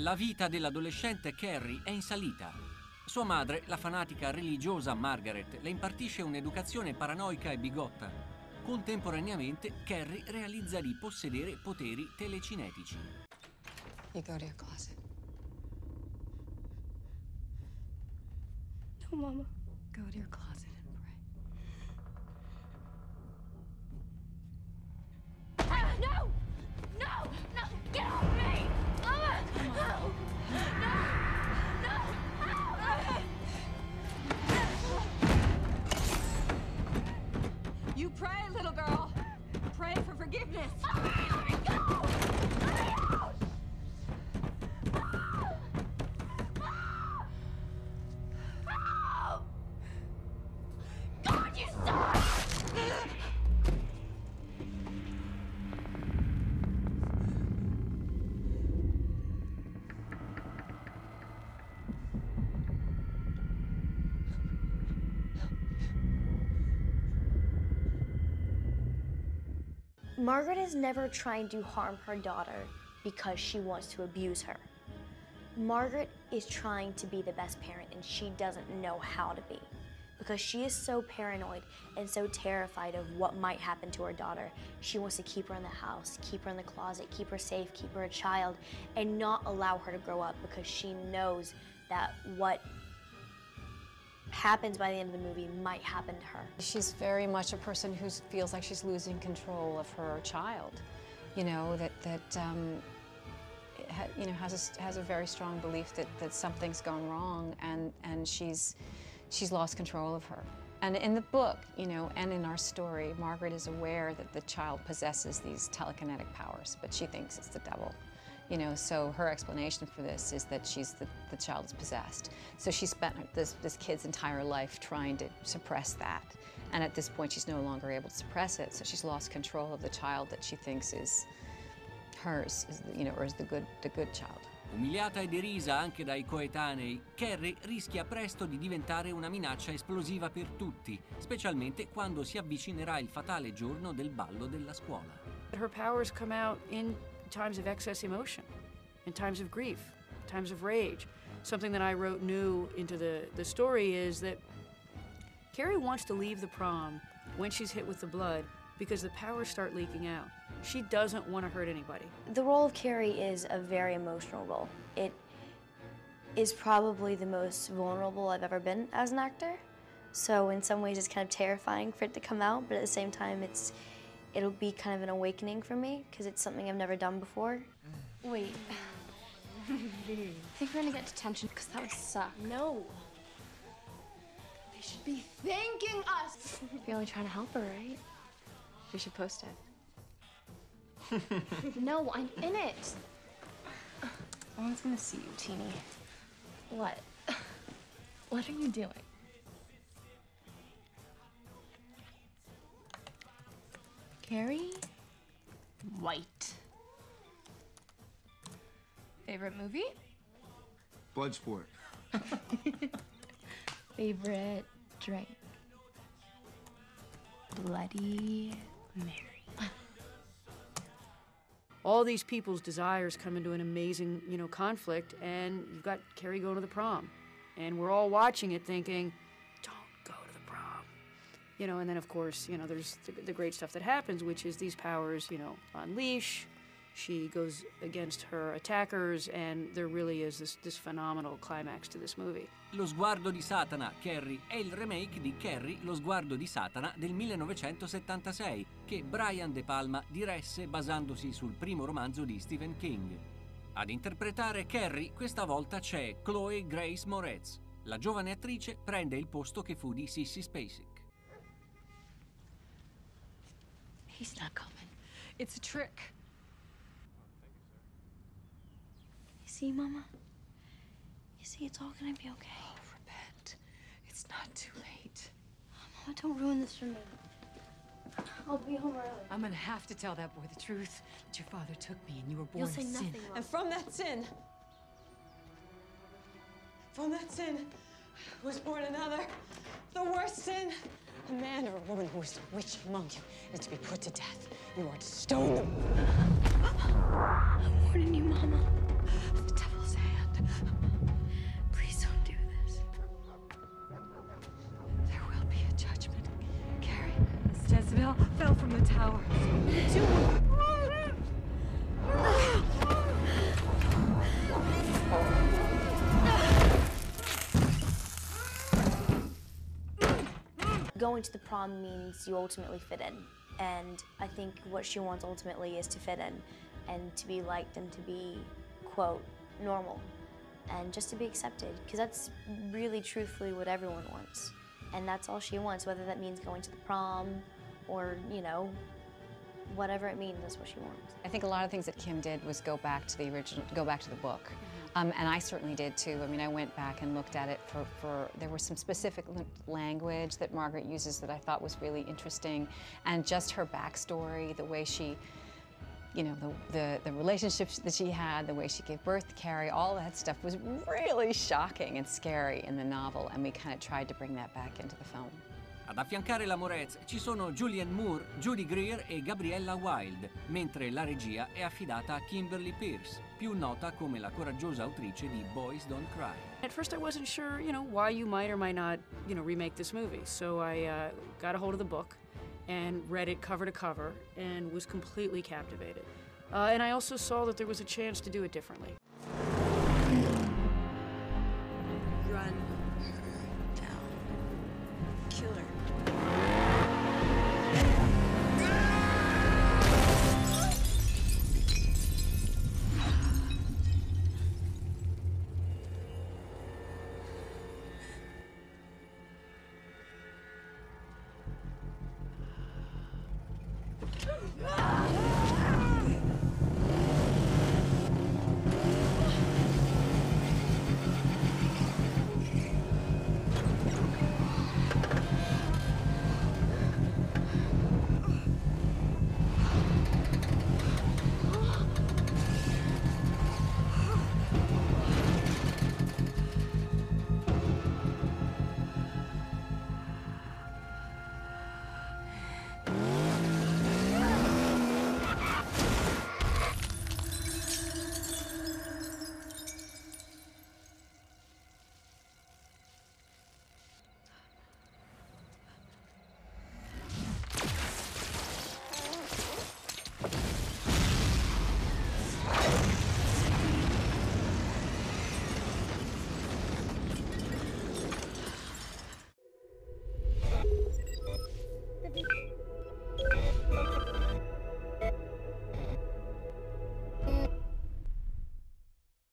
La vita dell'adolescente Carrie è in salita. Sua madre, la fanatica religiosa Margaret, le impartisce un'educazione paranoica e bigotta. Contemporaneamente, Carrie realizza di possedere poteri telecinetici. You go to your closet. No, Mama. Go to your closet and pray. Ah, no! No! No! Get off me! Mama! No! No! No! You pray, little girl. Pray for forgiveness. Let me go! Let me out! God, you suck! Margaret is never trying to harm her daughter because she wants to abuse her. Margaret is trying to be the best parent, and she doesn't know how to be because she is so paranoid and so terrified of what might happen to her daughter. She wants to keep her in the house, keep her in the closet, keep her safe, keep her a child, and not allow her to grow up because she knows that what happens by the end of the movie might happen to her. She's very much a person who feels like she's losing control of her child. You know, has a very strong belief that something's gone wrong, and she's lost control of her. And in the book, you know, and in our story, Margaret is aware that the child possesses these telekinetic powers, but she thinks it's the devil. You know, so her explanation for this is that the child is possessed. So she spent this kid's entire life trying to suppress that. And at this point, she's no longer able to suppress it, so she's lost control of the child that she thinks is hers, you know, or is the good child. Umiliata e derisa anche dai coetanei, Carrie rischia presto di diventare una minaccia esplosiva per tutti, specialmente quando si avvicinerà il fatale giorno del ballo della scuola. Her powers come out in times of excess emotion, in times of grief, times of rage. Something that I wrote new into the story is that Carrie wants to leave the prom when she's hit with the blood because the powers start leaking out. She doesn't want to hurt anybody. The role of Carrie is a very emotional role. It is probably the most vulnerable I've ever been as an actor. So in some ways it's kind of terrifying for it to come out, but at the same time it'll be kind of an awakening for me because it's something I've never done before. Wait. I think we're gonna get detention because that would suck. No. They should be thanking us. You're only trying to help her, right? We should post it. No, I'm in it. No one's gonna see you, Teeny. What? What are you doing? Carrie? White. Favorite movie? Bloodsport. Favorite drink? Bloody Mary. All these people's desires come into an amazing, you know, conflict, and you've got Carrie going to the prom. And we're all watching it thinking, don't go to the prom. You know, and then of course, you know, there's the great stuff that happens, which is these powers, you know, unleash. She goes against her attackers, and there really is this phenomenal climax to this movie. Lo sguardo di Satana, Carrie, è il remake di Carrie, lo sguardo di Satana del 1976, che Brian De Palma diresse basandosi sul primo romanzo di Stephen King. Ad interpretare Carrie questa volta c'è Chloe Grace Moretz. La giovane attrice prende il posto che fu di Sissy Spacek. He's not coming. It's a trick. See, Mama? You see, it's all gonna be okay. Oh, repent. It's not too late. Mama, don't ruin this for me. I'll be home early. I'm gonna have to tell that boy the truth, that your father took me and you were born You'll say in sin. nothing, Mom. And from that sin was born another, the worst sin. A man or a woman who is a witch among you is to be put to death. You are to stone them. I'm warning you, Mama. The devil's fell from the tower. Going to the prom means you ultimately fit in. And I think what she wants ultimately is to fit in and to be liked and to be, quote, normal. And just to be accepted, because that's really truthfully what everyone wants. And that's all she wants, whether that means going to the prom or, you know, whatever it means, that's what she wants. I think a lot of things that Kim did was go back to the original, go back to the book. And I certainly did too. I mean, I went back and looked at it there was some specific language that Margaret uses that I thought was really interesting. And just her backstory, the way she, you know, the relationships that she had, the way she gave birth to Carrie, all that stuff was really shocking and scary in the novel. And we kind of tried to bring that back into the film. Ad affiancare la Moretz ci sono Julianne Moore, Judy Greer e Gabriella Wilde, mentre la regia è affidata a Kimberly Peirce, più nota come la coraggiosa autrice di Boys Don't Cry. At first I wasn't sure, you know, why you might or might not, you know, remake this movie. So I got a hold of the book and read it cover to cover and was completely captivated. And I also saw that there was a chance to do it differently.